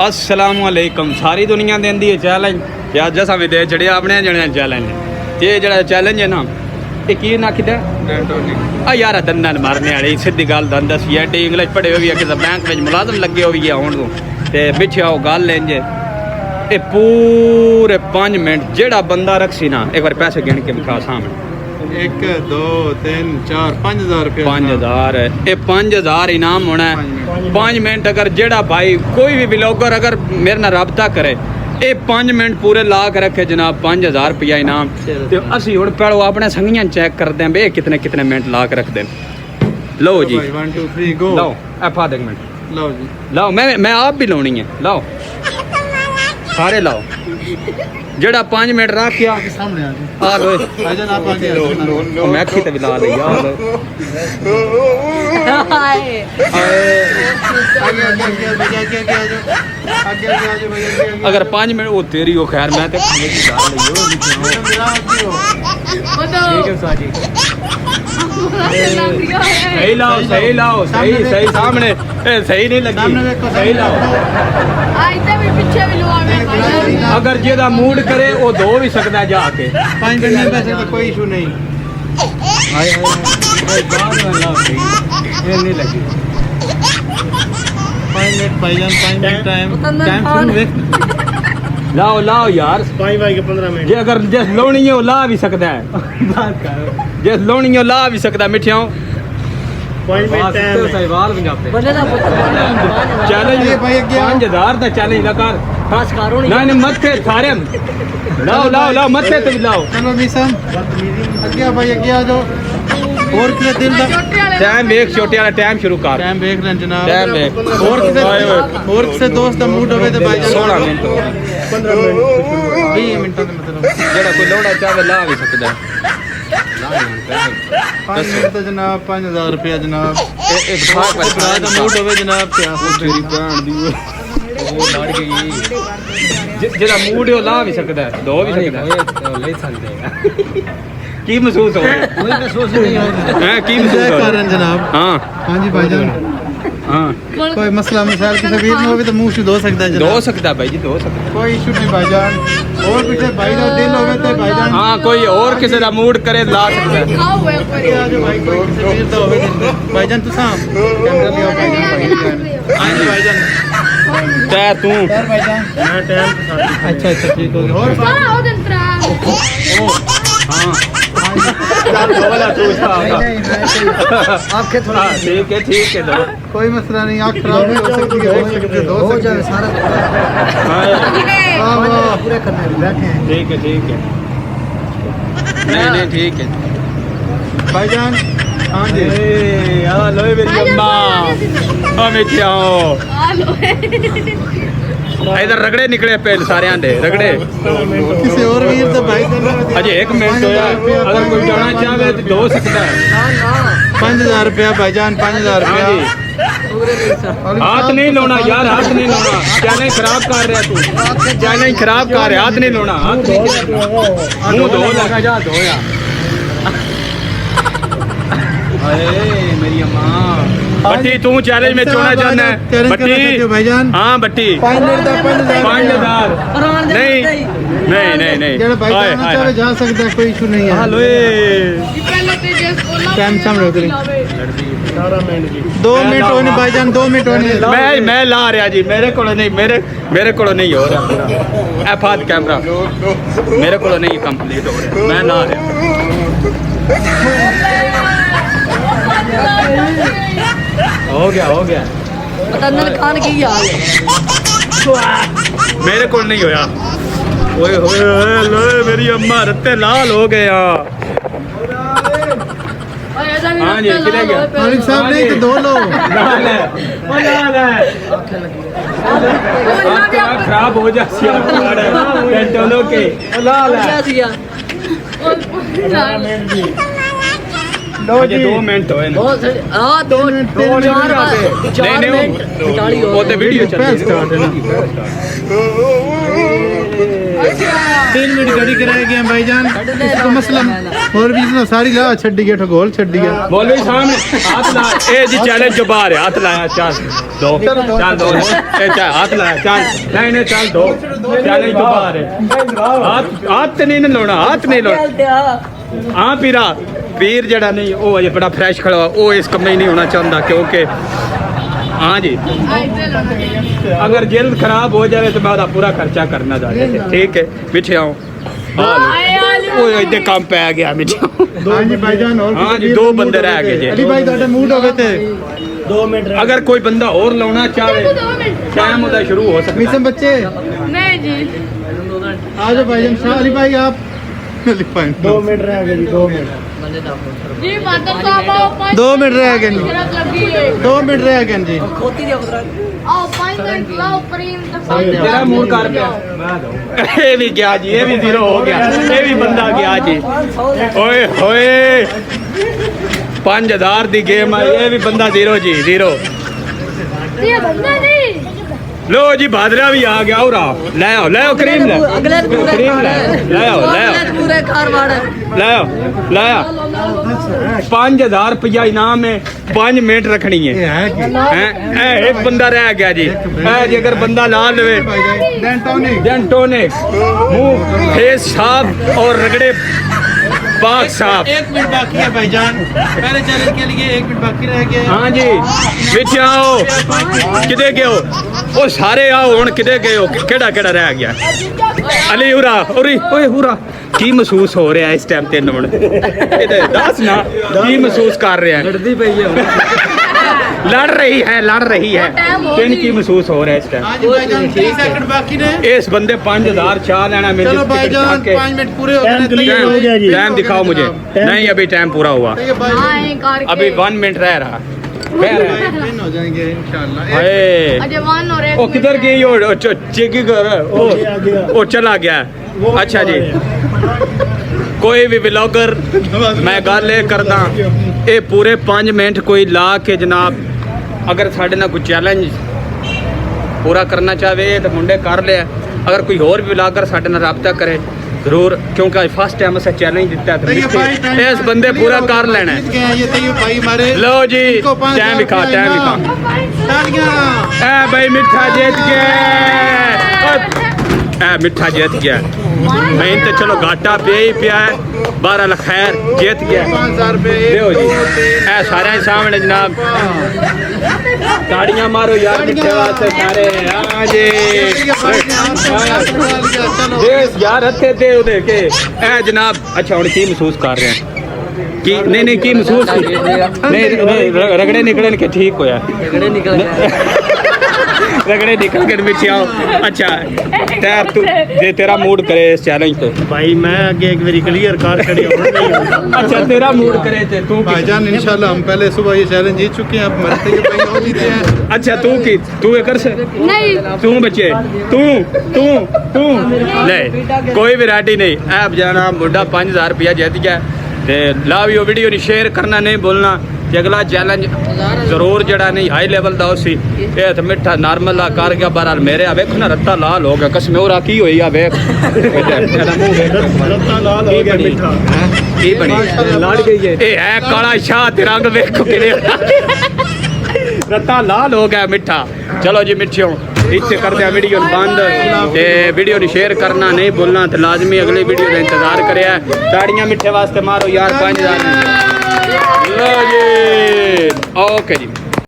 अस्सलाम वालेकुम। सारी दुनिया देंदी है चैलेंज ते अज असां भी दे छड़िया अपने जने चैलेंज। ये जेड़ा चैलेंज है ना ये की नाखिदा आ यार दंदन मारने वाली सीधी गल दंद दसी एडी इंग्लिश पढ़े हुए कि बैंक में मुलाजम लगे हुए हुण ते पिछे आओ गल इंज ये पूरे 5 मिनट जेड़ा बंदा रखसी ना एक बार पैसे गिन के विखा सामने 1 2 3 4 5000 रुपये 5000 ये 5000 इनाम होना है 5 मिनट। अगर जेड़ा भाई कोई भी ब्लॉगर अगर मेरे नाल राबता करे ये 5 मिनट पूरे ला के रखे जनाब 5000 रुपया इनाम। तो असी हुण पहलो अपने संगियां चेक करते हैं बे कितने कितने मिनट ला के रखते हैं। लो जी 1 2 3 गो लो एफा देख मिनट लो जी लाओ मैं आप भी लानी है लाओ सारे लाओ जेड़ा 5 मिनट रख गया सामने आ लो भाईजान आप आगे मैं अखी ते भी ला ली यार अगर 5 मिनट वो तेरी हो खैर मैं ते सही लाओ सही सामने सही नहीं लगी सही लाओ। अगर जेदा मूड करे वो दो भी सकता है जाके 5 मिनट पैसे का कोई इशू नहीं। नहीं लगी 5 मिनट भाईजान 5 मिनट टाइम लाओ यार 5 भाई के 15 मिनट जे अगर जिस लोनी है वो ला भी सकता है जिस लोनी है वो ला भी सकता है मिठियाओं 5 मिनट टाइम चैलेंज 5000 का चैलेंज लगा नहीं मथे सारे लाओ मथे तो लाओ। चलो मिसन अगे भाई अगे आ जाओ और किसे दिल दा टाइम एक छोटे वाला टाइम शुरू कर टाइम देख लें जनाब टाइम देख और किसे दोस्त दा मूड होवे ते भाई 16 मिनट 15 मिनट 20 मिनट का मतलब जेड़ा कोई लोड़ा चाहे ला भी सकता है 5 मिनट तो जनाब 5000 रुपया जनाब एक भाग पर भरा दा मूड होवे जनाब क्या तेरी भैन दी वो लड़ गई जेड़ा मूड है वो ला भी सकता है दो भी सकता है ले सकते हैं की महसूस हो कोई महसूस नहीं हो हैं की महसूस हो कारण जनाब हां जी भाईजान हां कोई मसला मिसाल किसी वीर में होवे तो मुंह से धो सकता है जनाब धो सकता है भाई जी धो सकता है कोई इशू नहीं भाईजान और पीछे भाई दा दिल होवे तो भाईजान हां कोई और किसी दा मूड करे ला सकता है जो भाई कोई किसी वीर दा होवे भाईजान तू साहब कैमरा लियो भाईजान हां जी भाईजान ते तू यार भाईजान मैं टाइम के साथ अच्छा ठीक हो गया और सारा हो गया ओ हां चल बोला तू आपके थोड़ा ठीक है दो कोई मसला नहीं आँख खराब नहीं हो सकती है देख सकते हो जाए सारा पूरे करने बैठे हैं ठीक है नहीं ठीक है भाईजान हाँ जी यार लो मेरी अम्मा हमें क्या इधर रगड़े निकले पहले सारे आंदे रगड़े किसी और वीर तो भाई अजय 1 मिनट होया अगर कोई जाना चाहे तो दो सकता है 5000 रुपया भाईजान 5000 रुपया हाथ नहीं लोना यार हाथ नहीं लोना चैलेंज खराब कर रहा तू चैलेंज खराब कर रहा हाथ नहीं लोना हाथ मुंह धो लगा जा धो यार अरे मेरी अम्मा बट्टी तू चैलेंज में छोड़ना चाहता है बट्टी भाईजान हाँ बट्टी 5000 नहीं जा सकता है कोई इशू नहीं है हेलो टाइम सामने 2 मिनट होने भाईजान 2 मिनट होने मैं ला रहा जी मेरे को नहीं हो रहा एफ हाथ कैमरा मेरे को नहीं कंप्लीट हो रहा मैं ला रहा हो गया खान की याद मेरे को नहीं होया ओए होए मेरी अम्मा रत्ते लाल हो गया हाँ जी किधर गया मालिक साहब नहीं तो 2 लो खराब हो जाती के लाल लो जी 2 मिनट होए ना हां 2 4 नहीं वो तो वीडियो चल रही है 3 मिनट घड़ी के रह गए भाईजान इसको मसला और भी इसमें सारी ला छड्डी गया ठगोल छड्डी गया मौलवी साहब हाथ ला ए जी चैलेंज जो बाहर है हाथ लाया चल दो चल दो ए चल हाथ लाया चल नहीं नहीं चल दो चैलेंज जो बाहर है हाथ नहीं ना लाना हाथ नहीं लाना हाँ पीर जड़ा नहीं वो अजे बड़ा फ्रेश खड़ा हुआ वो इस कम नहीं होना चाहता क्योंकि हाँ जी अगर जल्द खराब हो जाए तो मैं उसका पूरा खर्चा करना चाहता ठीक है मिठे आओ वो इतने काम पे आ गया मिठे हाँ जी भाईजान और हाँ जी 2 बंदे रह गए जी अली भाई ਤੁਹਾਡੇ मूड हो गए थे 2 मिनट अगर कोई बंदा और लाना चाहे टाइम होता शुरू हो सकता मिसम बच्चे नहीं जी आ जाओ भाईजान शाह अली भाई आप अली भाई 2 मिनट रह गए जी 2 मिनट जी माता साहब आओ 2 मिनट रह गए जी शराब लगी है 2 मिनट रह गए जी आओ 5 मिनट लाओ प्रेम तक तेरा मूड कर पे ये भी गया जी ये भी 0 हो गया ये भी बंदा गया जी ओए होए 5000 दी गेम है ये भी बंदा 0 जी 0 ये बंदा नहीं लो जी भादरा भी आ गया और ले आओ क्रीम ले अगले पूरे क्रीम ले आओ पूरे कारवाड़ ले आओ 5000 रुपया इनाम है 5 मिनट रखनी है हैं एक बंदा रह गया जी जी अगर बंदा ला लेवे डेंटोनिक मुंह फेस साफ और रगड़े पाक साफ 1 मिनट बाकी है भाईजान पहले चैलेंज के लिए 1 मिनट बाकी रह गया हाँ जी पीछे आओ किधे गए हो ओ सारे आओ हुन किधे गए हो केड़ा केड़ा रह गया अली हुरा ओए हुरा की महसूस हो रहा है इस टाइम तेन हुन दस ना की महसूस कर रहा है लड़दी पई है लड़ रही है तेन की महसूस हो रहा है इस टाइम हाँ जी भाईजान 30 सेकंड बाकी ने इस बंदे 5000 चाह लेना मेरे चलो भाईजान 5 मिनट पूरे हो टाइम क्लियर हो गया जी टाइम दिखाओ मुझे नहीं अभी टाइम पूरा हुआ हां करके अभी 1 मिनट रह रहा विन हो जाएंगे इंशाल्लाह हाय अजय वन और एक ओ किधर गई ओ चेकी कर ओ चला गया अच्छा जी कोई भी व्लॉगर मैं गल ये करदा ये पूरे 5 मिनट कोई ला के जनाब अगर साढ़े ना कोई चैलेंज पूरा करना चाहे तो मुंडे कर लिया अगर कोई और भी व्लॉगर साढ़े ना रब्ता करे जरूर क्योंकि आज फर्स्ट टाइम असें चैलेंज दिता है इस बंदे पूरा कर लेना है ये तैयो भाई हमारे लो जी टाइम दिखा ए भाई मिठा जीत गया मिठा जीत गया मैं तो चलो घाटा पे ही पिया है 12 खैर जीत गया 5000 रुपए देओ जी ए सारे सामने जनाब ताड़ियां मारो यार मिठे वास्ते सारे हां जी देस यार हथे दे उधर के ए जनाब अच्छा हुन की महसूस कर रहे हैं कि नहीं की महसूस नहीं रगड़े निकलन के ठीक होया रगड़े निकल के मिठे आओ अच्छा तैर तू जे तेरा मूड करे इस चैलेंज पे भाई मैं आगे एक बारी क्लियर कर खड़े हो अच्छा तेरा मूड करे थे तू भाईजान इंशाल्लाह हम पहले सुबह ये चैलेंज जीत चुके हैं अब मरते के भाई और जीते हैं अच्छा तू ये कर से नहीं तू बच्चे तू ले कोई वैरायटी नहीं ऐप जाना मुंडा 5000 रुपया जीत गया ते लाओ यो वीडियो नी शेयर करना नहीं बोलना कि अगला चैलेंज जरूर जड़ा नहीं हाई लेवल दा उसी ये तो मिठा नॉर्मल ला कर गया बहरहाल मेरे आ वेख ना रत्ता लाल हो गया कसम और की होई आ वेख एदा मुंह वेख रत्ता लाल हो गया मिठा की बनी लाल गई है ए है काला शाह ते रंग वेखो किने रत्ता लाल हो गया मिठा चलो जी मिठियों इतने करते हैं वीडियो बंद ते वीडियो नी शेयर करना नहीं बोलना तो लाजमी अगली वीडियो का इंतजार करे ताड़ियां मिठे वास्ते मारो यार 5000 लो जी ओके जी